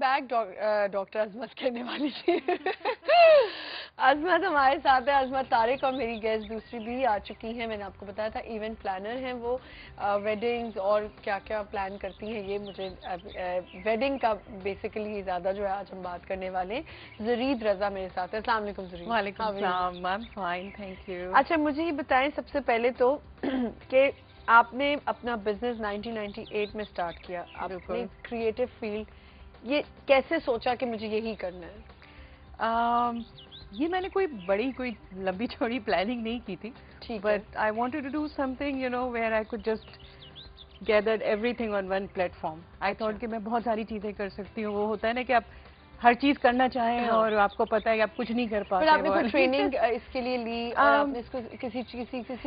Back doctor अजमत कहने वाली थी। अजमत हमारे साथ है, अजमत तारिक, और मेरी गेस्ट दूसरी भी आ चुकी हैं। मैंने आपको बताया था इवेंट प्लानर हैं वो, वेडिंग्स और क्या क्या प्लान करती हैं ये मुझे वेडिंग का बेसिकली ज़्यादा जो है आज हम बात करने वाले हैं। ज़रीद रज़ा मेरे साथ है। अस्सलाम वालेकुम ज़रीद। वालेकुम सलाम मैम, फाइन थैंक यू। अच्छा मुझे ये बताएं सबसे पहले तो कि आपने अपना बिजनेस 1998 में स्टार्ट किया, आपने क्रिएटिव फील्ड, ये कैसे सोचा कि मुझे यही करना है? ये मैंने कोई लंबी चौड़ी प्लानिंग नहीं की थी, but I wanted to do something you know where I could just gather everything on one platform. I thought कि मैं बहुत सारी चीजें कर सकती हूँ। वो होता है ना कि आप हर चीज करना चाहें और आपको पता है कि आप कुछ नहीं कर पाते। आपने कोई ट्रेनिंग इसके लिए ली और आपने इसको किसी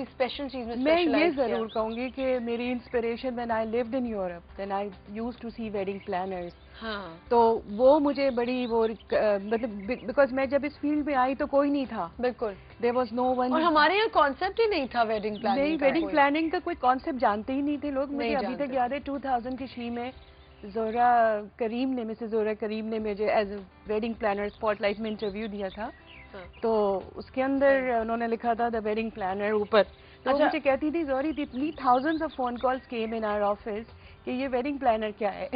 स्पेशल चीज में मैं ये जरूर कहूंगी कि मेरी inspiration when I lived in Europe, then I used to see wedding planners. हाँ, तो वो मुझे बड़ी वो मतलब बिकॉज मैं जब इस फील्ड में आई तो कोई नहीं था, बिल्कुल देयर वाज नो वन। और हमारे यहाँ कॉन्सेप्ट ही नहीं था वेडिंग प्लानिंग नहीं, वेडिंग प्लानिंग का कोई कॉन्सेप्ट जानते ही नहीं थे लोग। मुझे अभी तक याद है 2000 की शी में जोरा करीम ने, मिसेस जोरा करीम ने मुझे as a wedding planner spotlight में इंटरव्यू दिया था। तो उसके अंदर उन्होंने लिखा था द वेडिंग प्लानर ऊपर। तो मुझे कहती थी जोरी इतनी thousands of phone calls came in our office कि ये वेडिंग प्लानर क्या है।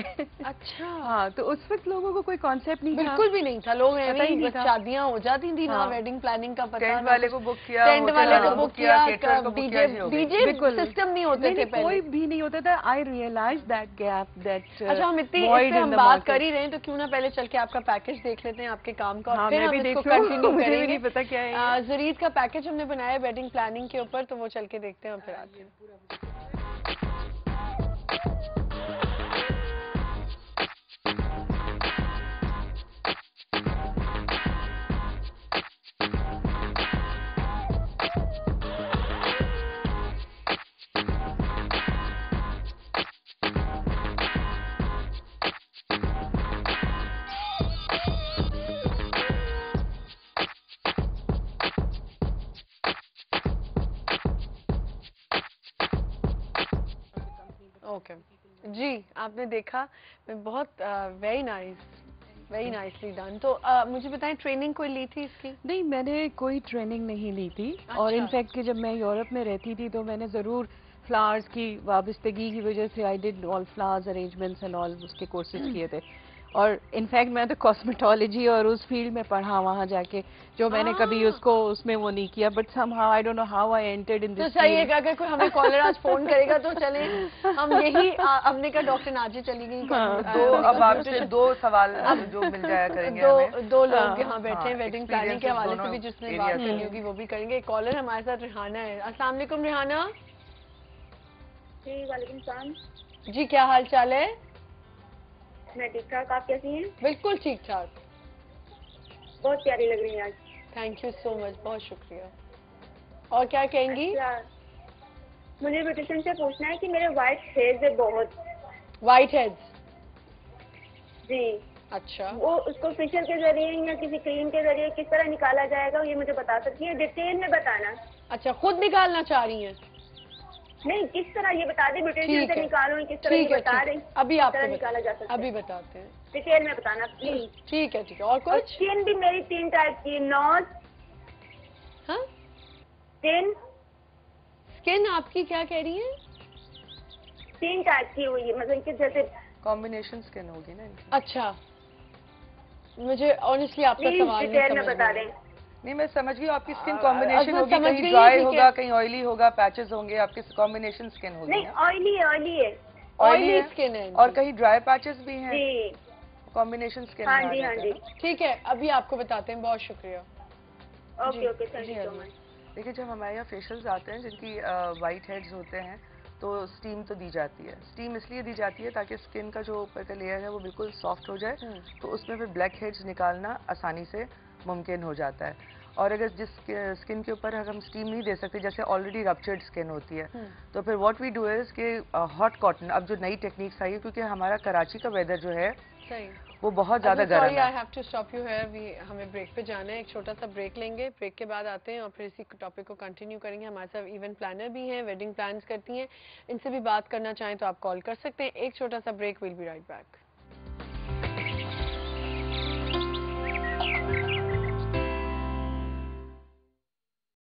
अच्छा हाँ, तो उस वक्त लोगों को कोई कॉन्सेप्ट नहीं था, बिल्कुल भी नहीं था। लोग ऐसे शादियां हो जाती थी ना, वेडिंग प्लानिंग का पता, टेंट वाले को बुक किया, टेंट वाले को बुक किया, डीजे सिस्टम नहीं होते थे पहले, कोई भी नहीं होता था। आई रियलाइज दैट गैप दैट। अच्छा हम इतनी इस पे हम बात कर ही रहे हैं तो क्यों ना पहले चल के आपका पैकेज देख लेते हैं आपके काम का, और फिर हम इसको कंटिन्यू करेंगे। नहीं पता क्या है ज़रीद का पैकेज हमने बनाया वेडिंग प्लानिंग के ऊपर, तो वो चल के देखते हैं और फिर आते हैं। ओके जी, आपने देखा बहुत वेरी नाइसली डन। तो मुझे बताएं ट्रेनिंग कोई ली थी इसकी? नहीं, मैंने कोई ट्रेनिंग नहीं ली थी। अच्छा। और इनफैक्ट कि जब मैं यूरोप में रहती थी तो मैंने ज़रूर फ्लावर्स की वाबस्तगी की वजह से I did all flowers arrangements and all उसके कोर्सेज किए थे। और इनफैक्ट मैं तो कॉस्मेटोलॉजी और उस फील्ड में पढ़ा वहाँ जाके, जो मैंने कभी उसको उसमें वो नहीं किया। But somehow I don't know how I entered in this. तो सही है, अगर कोई हमें कॉलर आज फोन करेगा तो चले हम यही हमने कहा डॉक्टर नाजी चली गई। तो अब आपसे दो सवाल जो मिल जाया करेंगे। दो लोग यहाँ बैठे हैं वेडिंग प्लानिंग के हवाले से भी, जिसने बात करनी होगी वो भी करेंगे। कॉलर हमारे साथ रिहाना है। अस्सलाम वालेकुम रिहाना। जी वालेकुम सलाम। जी क्या हाल चाल है? मैं ठीक ठाक, आप कैसी हैं? बिल्कुल ठीक ठाक। बहुत प्यारी लग रही हैं आज। थैंक यू सो मच, बहुत शुक्रिया। और क्या कहेंगी? मुझे ब्यूटिशियन से पूछना है कि मेरे व्हाइट हेयर्स है बहुत। White heads? जी। अच्छा, वो उसको फेशियल के जरिए या किसी क्रीम के जरिए किस तरह निकाला जाएगा, ये मुझे बता सकती है? डिटेल में बताना। अच्छा, खुद निकालना चाह रही हैं? नहीं, किस तरह ये बता दें, ब्यूटिशियन से निकालो किस तरह ये बता रही, अभी आपको निकाला जा सकता है, अभी बताते हैं। डिटेल में बताना प्लीज। ठीक है ठीक है। और कुछ? स्किन भी मेरी 3 टाइप की, नोज। हाँ, स्किन आपकी क्या कह रही है? 3 टाइप की हुई है, मतलब कि जैसे कॉम्बिनेशन स्किन होगी ना। अच्छा, मुझे ऑनेस्टली आपका सवाल डिटेल में बता दें। नहीं, मैं समझ गई आपकी स्किन कॉम्बिनेशन होगी, कहीं ड्राई होगा, कहीं ऑयली होगा, पैचेस होंगे, आपकी कॉम्बिनेशन स्किन होगी। नहीं, ऑयली है। ऑयली स्किन है और कहीं ड्राई पैचेस भी हैं। जी, कॉम्बिनेशन स्किन। हाँ जी हाँ जी। ठीक है, अभी आपको बताते हैं। बहुत शुक्रिया। Okay thank you so much. देखिए, जब हमारे यहाँ फेशियल्स आते हैं जिनकी वाइट हेड्स होते हैं तो स्टीम तो दी जाती है। स्टीम इसलिए दी जाती है ताकि स्किन का जो ऊपर का लेयर है वो बिल्कुल सॉफ्ट हो जाए, तो उसमें फिर ब्लैक हेड्स निकालना आसानी से मुमकिन हो जाता है। और अगर जिस स्किन के ऊपर हम स्टीम नहीं दे सकते, जैसे ऑलरेडी रप्चर्ड स्किन होती है, तो फिर व्हाट वी डू इज कि हॉट कॉटन, अब जो नई टेक्निक्स आई है, क्योंकि हमारा कराची का वेदर जो है वो बहुत ज्यादा गर्म है। I have to stop you here, हमें ब्रेक पे जाना है। एक छोटा सा ब्रेक लेंगे, ब्रेक के बाद आते हैं और फिर इसी टॉपिक को कंटिन्यू करेंगे। हमारे साथ इवेंट प्लानर भी हैं, वेडिंग प्लान्स करती हैं, इनसे भी बात करना चाहें तो आप कॉल कर सकते हैं। एक छोटा सा break, will be right back.